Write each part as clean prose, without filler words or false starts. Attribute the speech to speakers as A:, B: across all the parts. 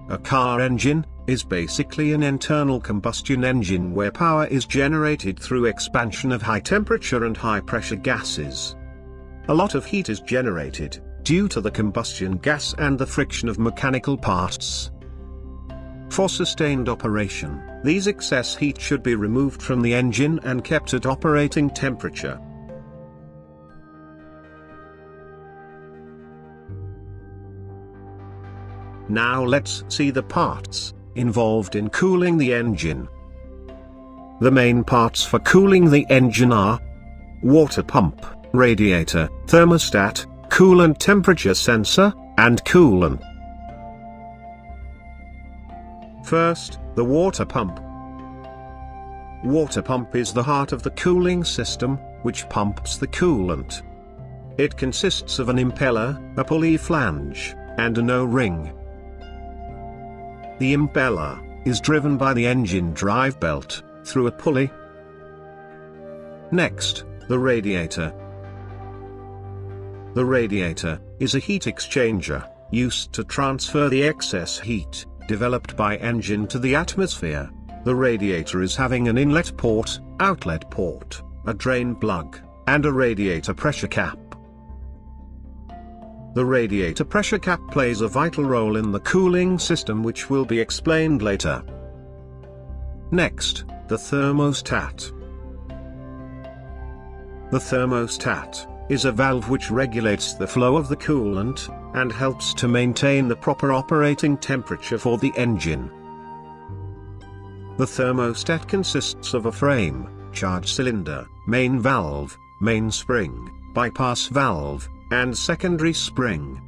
A: A car engine is basically an internal combustion engine where power is generated through expansion of high temperature and high pressure gases. A lot of heat is generated due to the combustion gas and the friction of mechanical parts. For sustained operation, these excess heat should be removed from the engine and kept at operating temperature. Now let's see the parts involved in cooling the engine. The main parts for cooling the engine are water pump, radiator, thermostat, coolant temperature sensor, and coolant. First, the water pump. Water pump is the heart of the cooling system, which pumps the coolant. It consists of an impeller, a pulley flange, and an O-ring. The impeller is driven by the engine drive belt through a pulley. Next, the radiator. The radiator is a heat exchanger used to transfer the excess heat developed by engine to the atmosphere. The radiator is having an inlet port, outlet port, a drain plug, and a radiator pressure cap. The radiator pressure cap plays a vital role in the cooling system, which will be explained later. Next, the thermostat. The thermostat is a valve which regulates the flow of the coolant and helps to maintain the proper operating temperature for the engine. The thermostat consists of a frame, charge cylinder, main valve, main spring, bypass valve, and secondary spring.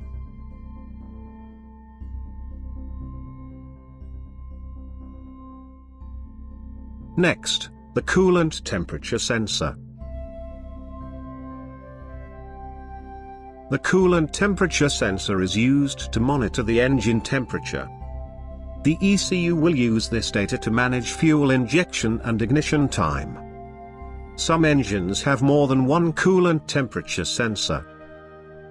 A: Next, the coolant temperature sensor. The coolant temperature sensor is used to monitor the engine temperature. The ECU will use this data to manage fuel injection and ignition time. Some engines have more than one coolant temperature sensor.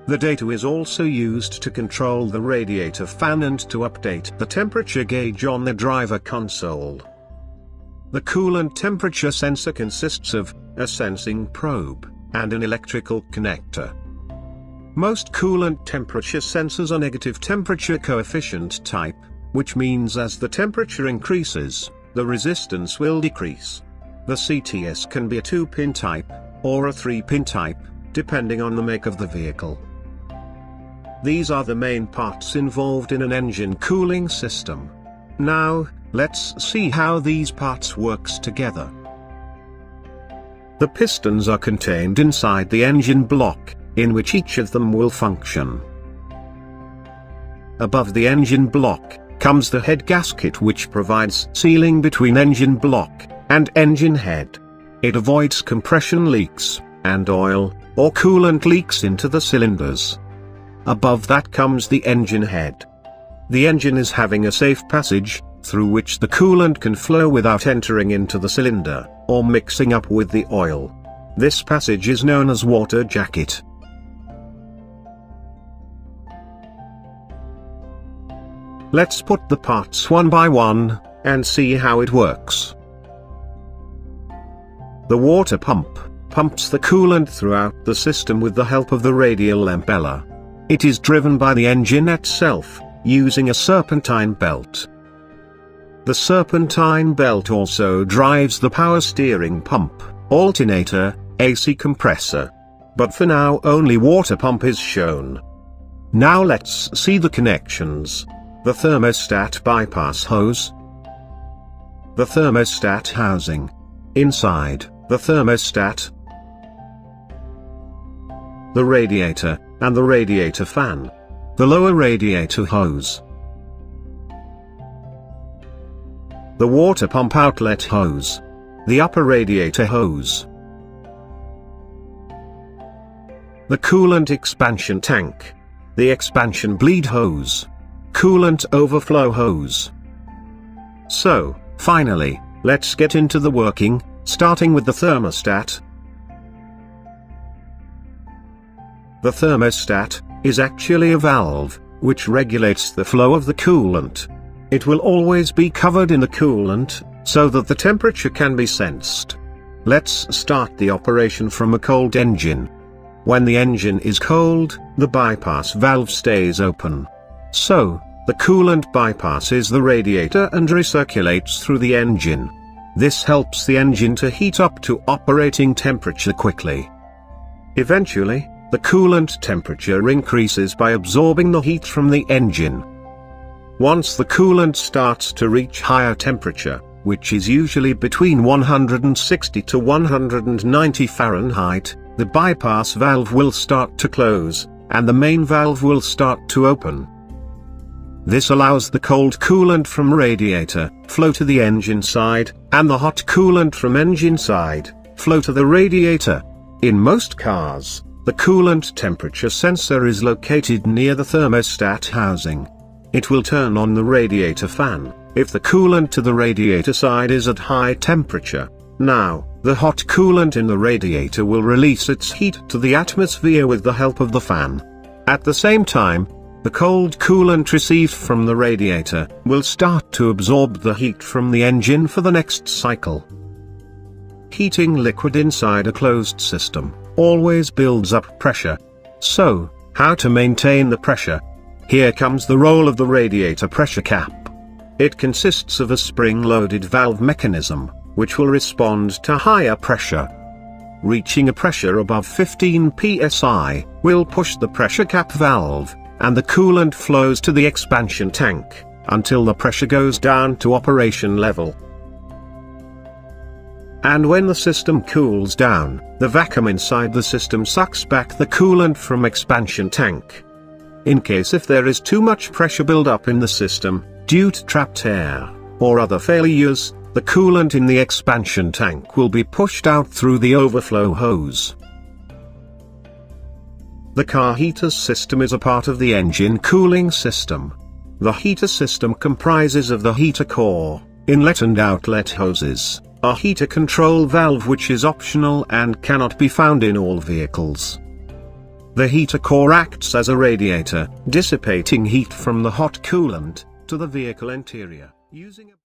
A: The data is also used to control the radiator fan and to update the temperature gauge on the driver console. The coolant temperature sensor consists of a sensing probe and an electrical connector. Most coolant temperature sensors are negative temperature coefficient type, which means as the temperature increases, the resistance will decrease. The CTS can be a 2-pin type, or a 3-pin type, depending on the make of the vehicle. These are the main parts involved in an engine cooling system. Now, let's see how these parts works together. The pistons are contained inside the engine block, in which each of them will function. Above the engine block comes the head gasket, which provides sealing between engine block and engine head. It avoids compression leaks and oil or coolant leaks into the cylinders. Above that comes the engine head. The engine is having a safe passage through which the coolant can flow without entering into the cylinder or mixing up with the oil. This passage is known as water jacket. Let's put the parts one by one and see how it works. The water pump pumps the coolant throughout the system with the help of the radial impeller. It is driven by the engine itself, using a serpentine belt. The serpentine belt also drives the power steering pump, alternator, AC compressor. But for now only water pump is shown. Now let's see the connections. The thermostat bypass hose. The thermostat housing. Inside the thermostat, the radiator, and the radiator fan. The lower radiator hose. The water pump outlet hose. The upper radiator hose. The coolant expansion tank. The expansion bleed hose. Coolant overflow hose. So, finally, let's get into the working, starting with the thermostat. The thermostat is actually a valve, which regulates the flow of the coolant. It will always be covered in the coolant, so that the temperature can be sensed. Let's start the operation from a cold engine. When the engine is cold, the bypass valve stays open. So, the coolant bypasses the radiator and recirculates through the engine. This helps the engine to heat up to operating temperature quickly. Eventually, the coolant temperature increases by absorbing the heat from the engine. Once the coolant starts to reach higher temperature, which is usually between 160 to 190 Fahrenheit, the bypass valve will start to close, and the main valve will start to open. This allows the cold coolant from radiator flow to the engine side, and the hot coolant from engine side flow to the radiator. In most cars, the coolant temperature sensor is located near the thermostat housing. It will turn on the radiator fan if the coolant to the radiator side is at high temperature. Now, the hot coolant in the radiator will release its heat to the atmosphere with the help of the fan. At the same time, the cold coolant received from the radiator will start to absorb the heat from the engine for the next cycle. Heating liquid inside a closed system always builds up pressure. So, how to maintain the pressure? Here comes the role of the radiator pressure cap. It consists of a spring-loaded valve mechanism, which will respond to higher pressure. Reaching a pressure above 15 psi will push the pressure cap valve, and the coolant flows to the expansion tank, until the pressure goes down to operation level. And when the system cools down, the vacuum inside the system sucks back the coolant from expansion tank. In case if there is too much pressure build-up in the system, due to trapped air, or other failures, the coolant in the expansion tank will be pushed out through the overflow hose. The car heater system is a part of the engine cooling system. The heater system comprises of the heater core, inlet and outlet hoses, a heater control valve which is optional and cannot be found in all vehicles. The heater core acts as a radiator, dissipating heat from the hot coolant to the vehicle interior. Using a